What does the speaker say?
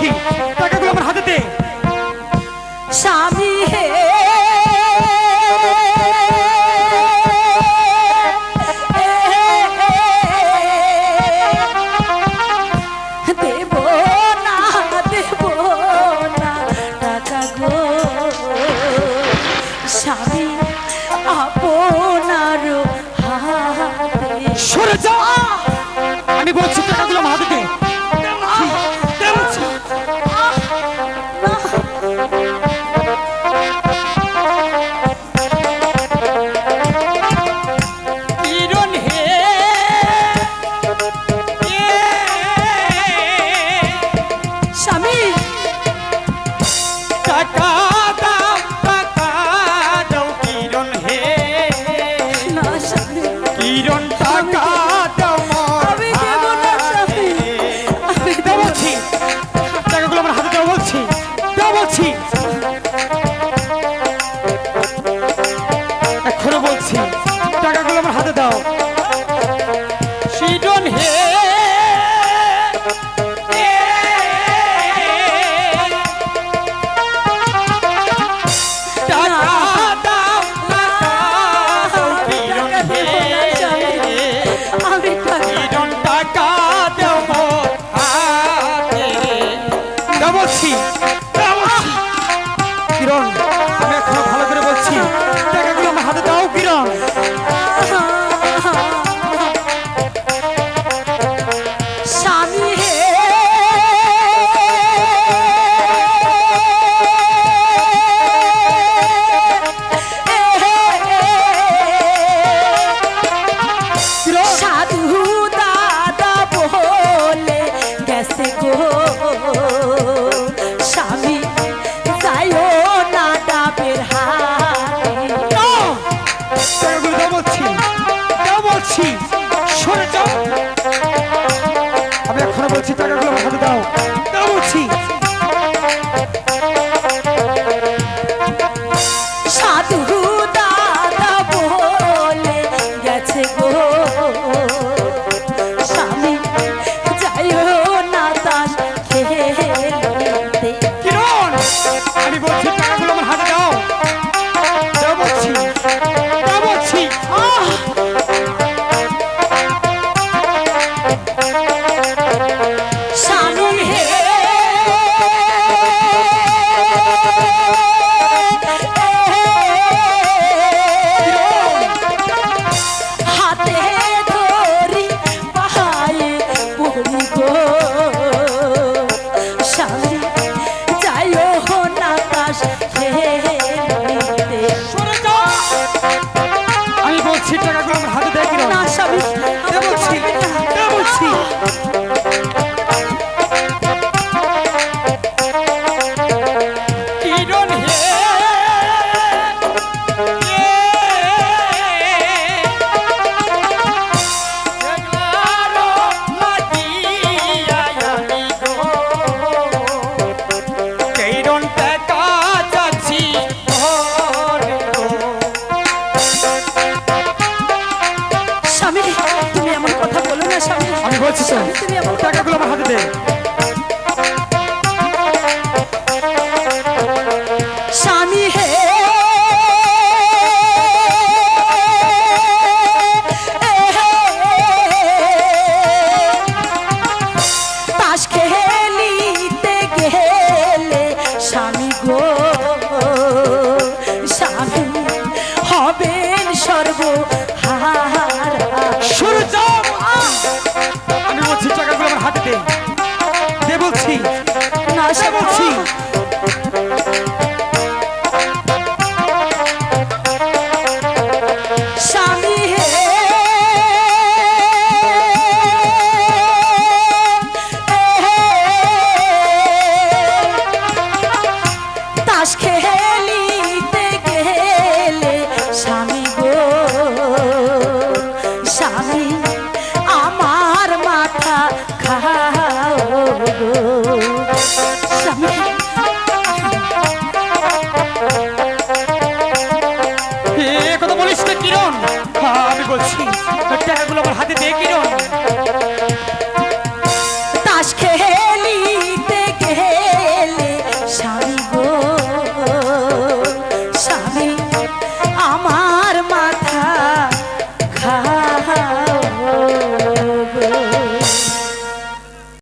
বলছি টাকাগুলো আমার হাতে দে। স্বামী হে দেব না টাকা গো স্বামী আপনার হাতে। সরে যা, আমি বলছি টাকাগুলো আমার হাতে দে। দে বলছি। কিরণ হে স্বামী টাকা দাও, টাকা দাও কিরণ হে। না স্বামী কিরণ টাকা দাও মোর আমি দেব না স্বামী, আমি দে বলছি টাকাগুলো আমার হাতে দাও বলছি, দাও বলছি, এখনো বলছি টাকাগুলো আমার হাতে দাও। কিরণ হে কিরণ, আমি এখনো ভালো করে বলছি টাকাগুলো আমার হাতে দাও কিরণ। স্বামী হে সাধু দাদা বলে গেছে গো স্বামী যাইও না ডাবের হাতে। টাকাগুলো দাও বলছি, দাও বলছি, সরে যাও। আমি এখনো বলছি টাকাগুলো আমার হাতে দাও, দাও বলছি। সাধু দাদা বলে গেছে গো স্বামী যাইও না তাস খেলতে। কিরণ, আমি বলছি টাকাগুলো আমার হাতে দাও, দাও বলছি, দাও বলছি। স্বামী হে হাতে ধরি পায়ে পড়ি গো স্বামী যাইও না তাস খেলতে। সরে যাও, আমি বলছি টাকাগুলো আমার হাতে দে কিরণ। না স্বামী দে বলছি, দে বলছি। কিরণ হে কিরণ টাকা যাচ্ছি স্বামী তুমি এমন কথা বলো না স্বামী, আমি বলছি তো তুমি এমন টাকাগুলো আমার হাতে দে। স্বামী হে তাস খেলিতে গেলে স্বামী গো স্বামী হবেন সর্বহারা। সরে যাও, আমি বলছি টাকাগুলো আমার হাতে দে, দে বলছি, না দে বলছি। স্বামী